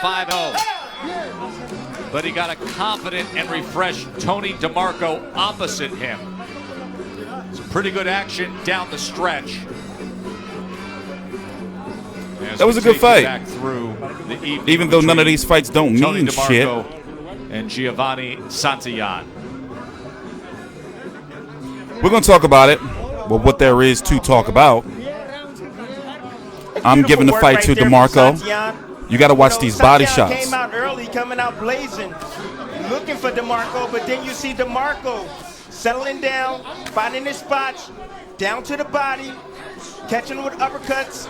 5-0. But he got a confident and refreshed Tony DeMarco opposite him. Some pretty good action down the stretch. That was a good fight. Even though none of these fights don't Tony mean DeMarco shit. And Giovani Santillan. We're going to talk about it. Well, what there is to talk about. I'm giving the fight to DeMarco. You got to watch these body shots. Came out early, coming out blazing, looking for DeMarco, but then you see DeMarco settling down, finding his spots, down to the body, catching with uppercuts.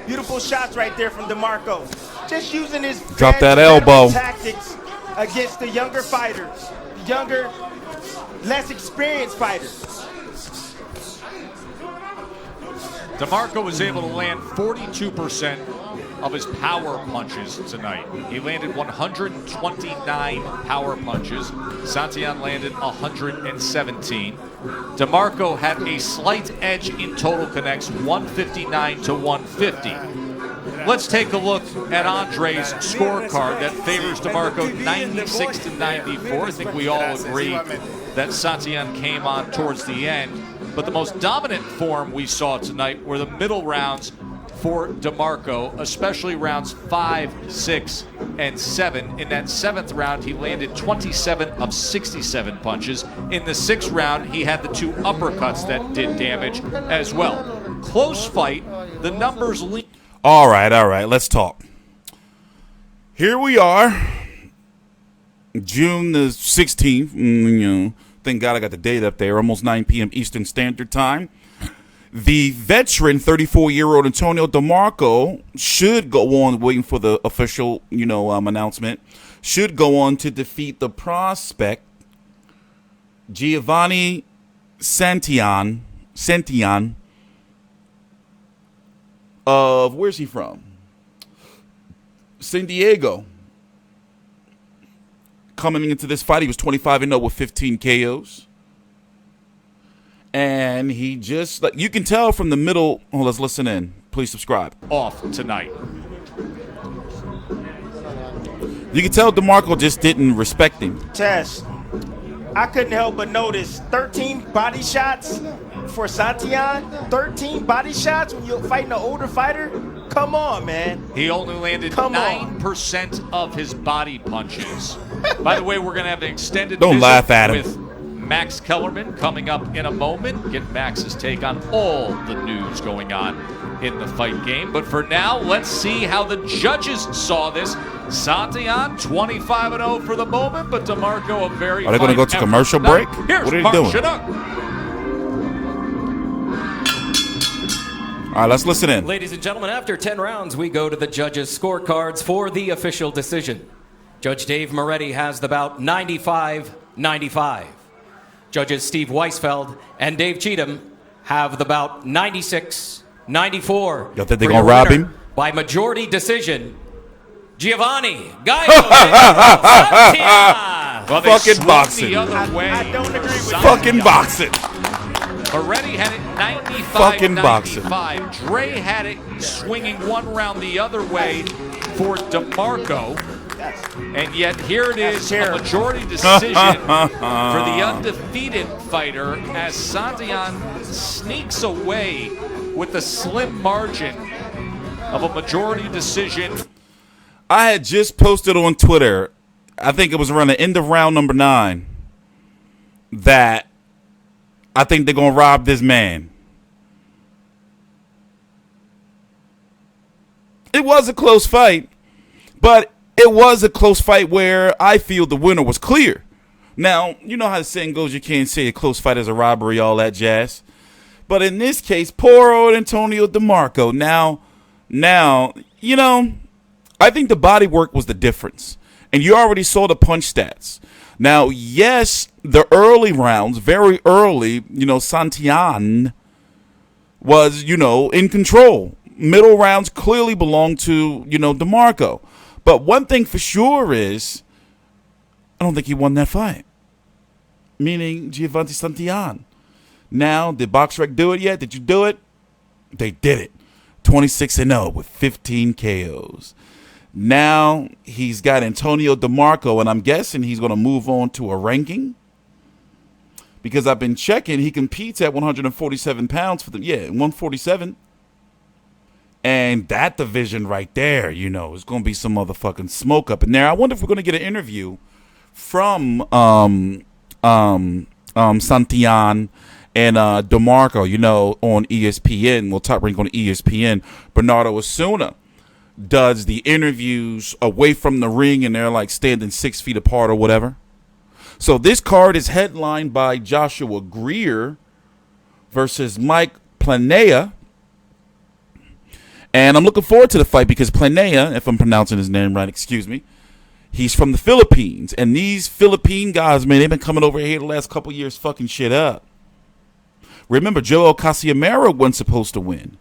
Beautiful shots right there from DeMarco. Just using his drop that elbow tactics against the younger fighters, younger, less experienced fighters. DeMarco was able to land 42% of his power punches tonight. He landed 129 power punches. Santillan landed 117. DeMarco had a slight edge in total connects, 159 to 150. Let's take a look at Andre's scorecard that favors DeMarco 96 to 94. I think we all agree that Santillan came on towards the end. But the most dominant form we saw tonight were the middle rounds for DeMarco, especially rounds 5, 6, and 7. In that 7th round, he landed 27 of 67 punches. In the 6th round, he had the 2 uppercuts that did damage as well. Close fight. The numbers lean. All right. Let's talk. Here we are, June the 16th. Thank God I got the date up there. Almost 9 p.m. Eastern Standard Time. The veteran, 34-year-old Antonio DeMarco should go on, waiting for the official, announcement, should go on to defeat the prospect, Giovani Santillan, of, where's he from? San Diego. Coming into this fight, he was 25-0 with 15 KOs. And he just, you can tell from the middle. Oh, let's listen in. Please subscribe. Off tonight. You can tell DeMarco just didn't respect him. Tess, I couldn't help but notice 13 body shots for Santillan. 13 body shots when you're fighting an older fighter? Come on, man. He only landed 9% of his body punches. By the way, we're going to have an extended Don't visit laugh at him. with Max Kellerman coming up in a moment. Get Max's take on all the news going on in the fight game. But for now, let's see how the judges saw this. Santillan, 25-0 for the moment, but DeMarco a very Are they going to go to commercial break? Here's what are Mark they doing? Chinook. All right, let's listen in. Ladies and gentlemen, after 10 rounds, we go to the judges' scorecards for the official decision. Judge Dave Moretti has the bout 95-95. Judges Steve Weisfeld and Dave Cheatham have the bout 96-94. Y'all think they're going to rob him? By majority decision, Giovani Santillan. Well, fucking boxing. I don't agree with that. Fucking boxing. Moretti had it 95-95. Fucking boxing. Dre had it swinging one round the other way for DeMarco. And yet here it is, a majority decision for the undefeated fighter as Santillan sneaks away with a slim margin of a majority decision. I had just posted on Twitter, I think it was around the end of round number 9, that I think they're going to rob this man. It was a close fight, but it was a close fight where I feel the winner was clear. Now, you know how the saying goes, you can't say a close fight is a robbery, all that jazz. But in this case, poor old Antonio DeMarco. Now, I think the body work was the difference. And you already saw the punch stats. Now, yes, the early rounds, very early, Santillan was, in control. Middle rounds clearly belonged to, DeMarco. But one thing for sure is, I don't think he won that fight. Meaning Giovani Santillan. Now, did BoxRec do it yet? Did you do it? They did it. 26-0 with 15 KOs. Now he's got Antonio DeMarco, and I'm guessing he's going to move on to a ranking. Because I've been checking, he competes at 147 pounds for 147. And that division right there, you know, is going to be some motherfucking smoke up in there. I wonder if we're going to get an interview from Santillan and DeMarco, you know, on ESPN. Well, Top Rank on ESPN. Bernardo Osuna does the interviews away from the ring, and they're like standing 6 feet apart or whatever. So this card is headlined by Joshua Greer versus Mike Planea. And I'm looking forward to the fight because Planea, if I'm pronouncing his name right, excuse me, he's from the Philippines. And these Philippine guys, man, they've been coming over here the last couple years fucking shit up. Remember, Joel Casimero wasn't supposed to win.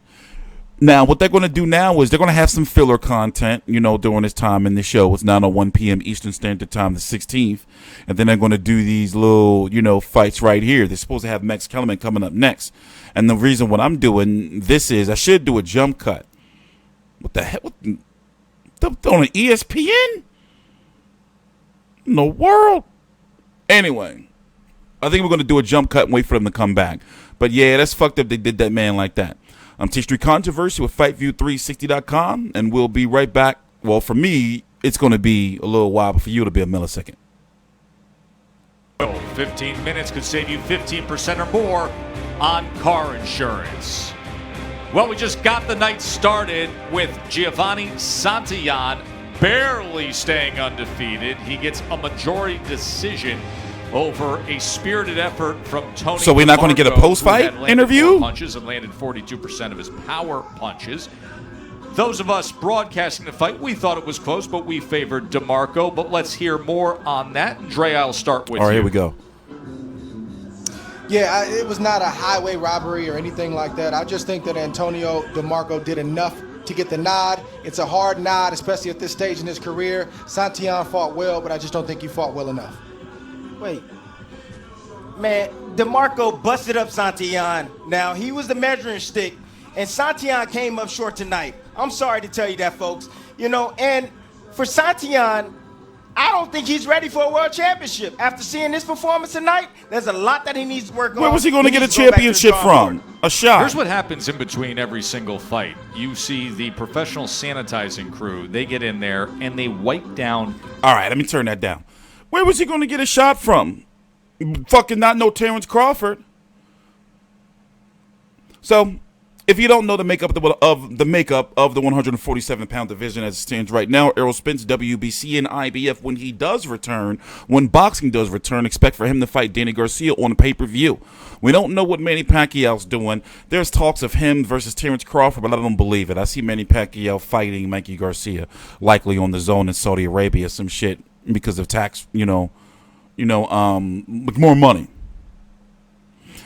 Now, what they're going to do now is they're going to have some filler content, you know, during this time in the show. It's 9:01 p.m. Eastern Standard Time, the 16th. And then they're going to do these little, you know, fights right here. They're supposed to have Max Kellerman coming up next. And the reason what I'm doing this is I should do a jump cut. What the hell? On an ESPN? In the world? Anyway, I think we're going to do a jump cut and wait for them to come back. But yeah, that's fucked up they did that man like that. I'm TstreeT Controversy with FightView360.com, and we'll be right back. Well, for me, it's going to be a little while, but for you, it'll be a millisecond. 15 minutes could save you 15% or more on car insurance. Well, we just got the night started with Giovani Santillan barely staying undefeated. He gets a majority decision over a spirited effort from Tony. So we're not going to get a post-fight interview? Punches and landed 42% of his power punches. Those of us broadcasting the fight, we thought it was close, but we favored DeMarco. But let's hear more on that. Dre, I'll start with you. All right, here we go. Yeah, it was not a highway robbery or anything like that. I just think that Antonio DeMarco did enough to get the nod. It's a hard nod, especially at this stage in his career. Santillan fought well, but I just don't think he fought well enough. Wait. Man, DeMarco busted up Santillan. Now, he was the measuring stick, and Santillan came up short tonight. I'm sorry to tell you that, folks. You know, and for Santillan, I don't think he's ready for a world championship. After seeing this performance tonight, there's a lot that he needs to work on. Where was he going to get a championship from? A shot. Here's what happens in between every single fight. You see the professional sanitizing crew. They get in there, and they wipe down. All right, let me turn that down. Where was he going to get a shot from? Fucking not no Terrence Crawford. So, if you don't know the makeup of the 147-pound division as it stands right now, Errol Spence, WBC, and IBF, when he does return, when boxing does return, expect for him to fight Danny Garcia on pay-per-view. We don't know what Manny Pacquiao's doing. There's talks of him versus Terrence Crawford, but I don't believe it. I see Manny Pacquiao fighting Mikey Garcia, likely on the zone in Saudi Arabia, some shit because of tax, more money.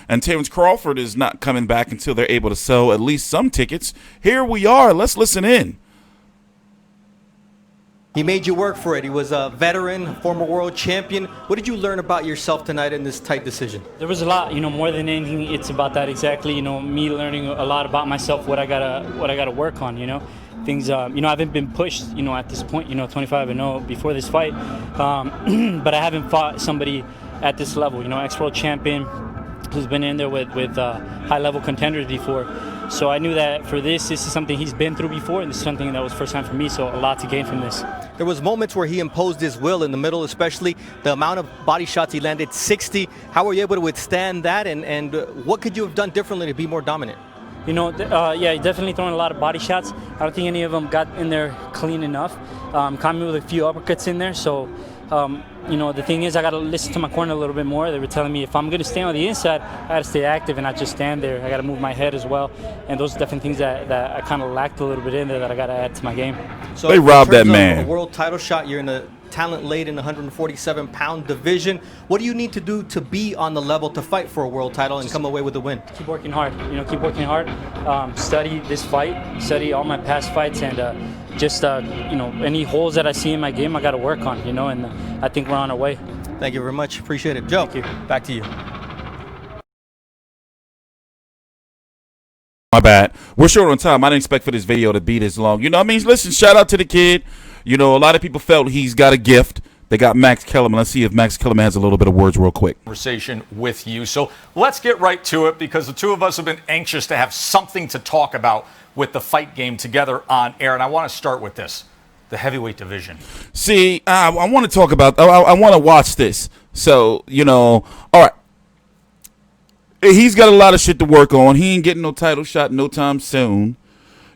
And Terrence Crawford is not coming back until they're able to sell at least some tickets. Here we are. Let's listen in. He made you work for it. He was a veteran, former world champion. What did you learn about yourself tonight in this tight decision? There was a lot, more than anything, it's about that exactly, me learning a lot about myself, what I gotta work on, Things, I haven't been pushed, at this point, 25-0 before this fight. But I haven't fought somebody at this level, ex-world champion, who's been in there with high-level contenders before. So I knew that for this is something he's been through before, and this is something that was first time for me, so a lot to gain from this. There was moments where he imposed his will in the middle, especially the amount of body shots he landed, 60. How were you able to withstand that, and what could you have done differently to be more dominant? Definitely throwing a lot of body shots. I don't think any of them got in there clean enough. Caught me with a few uppercuts in there, so the thing is I got to listen to my corner a little bit more. They were telling me if I'm going to stay on the inside, I got to stay active and not just stand there. I got to move my head as well. And those are definitely things that I kind of lacked a little bit in there that I got to add to my game. So they robbed that man. A world title shot, you're in the talent late in the 147-pound division. What do you need to do to be on the level to fight for a world title and come away with a win? Keep working hard. Keep working hard. Study this fight. Study all my past fights, and any holes that I see in my game, I got to work on. And I think we're on our way. Thank you very much. Appreciate it, Joe. Thank you. Back to you. My bad. We're short on time. I didn't expect for this video to be this long. You know what I mean? Listen, shout out to the kid. You know, a lot of people felt he's got a gift. They got Max Kellerman. Let's see if Max Kellerman has a little bit of words real quick. Conversation with you. So let's get right to it because the two of us have been anxious to have something to talk about with the fight game together on air. And I want to start with this, the heavyweight division. See, I want to talk about, I want to watch this. So, you know, all right. He's got a lot of shit to work on. He ain't getting no title shot no time soon.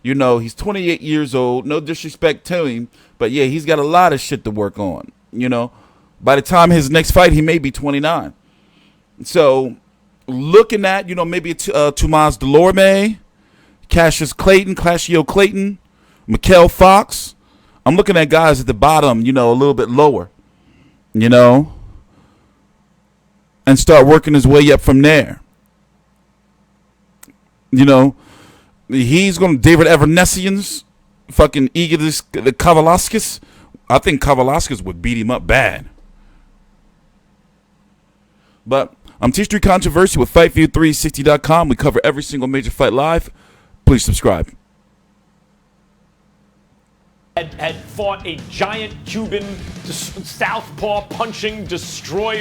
You know, he's 28 years old. No disrespect to him. But, yeah, he's got a lot of shit to work on. You know, by the time his next fight, he may be 29. So, looking at, you know, maybe Tomas Delorme, Cassius Clayton, Mikhail Fox. I'm looking at guys at the bottom, you know, a little bit lower, you know, and start working his way up from there. You know, he's going to David Evernessian's fucking Igor Kavalaskis. I think Kavalaskis would beat him up bad. But I'm TstreeT Controversy with FightView360.com. We cover every single major fight live. Please subscribe. Had fought a giant Cuban southpaw punching destroyer.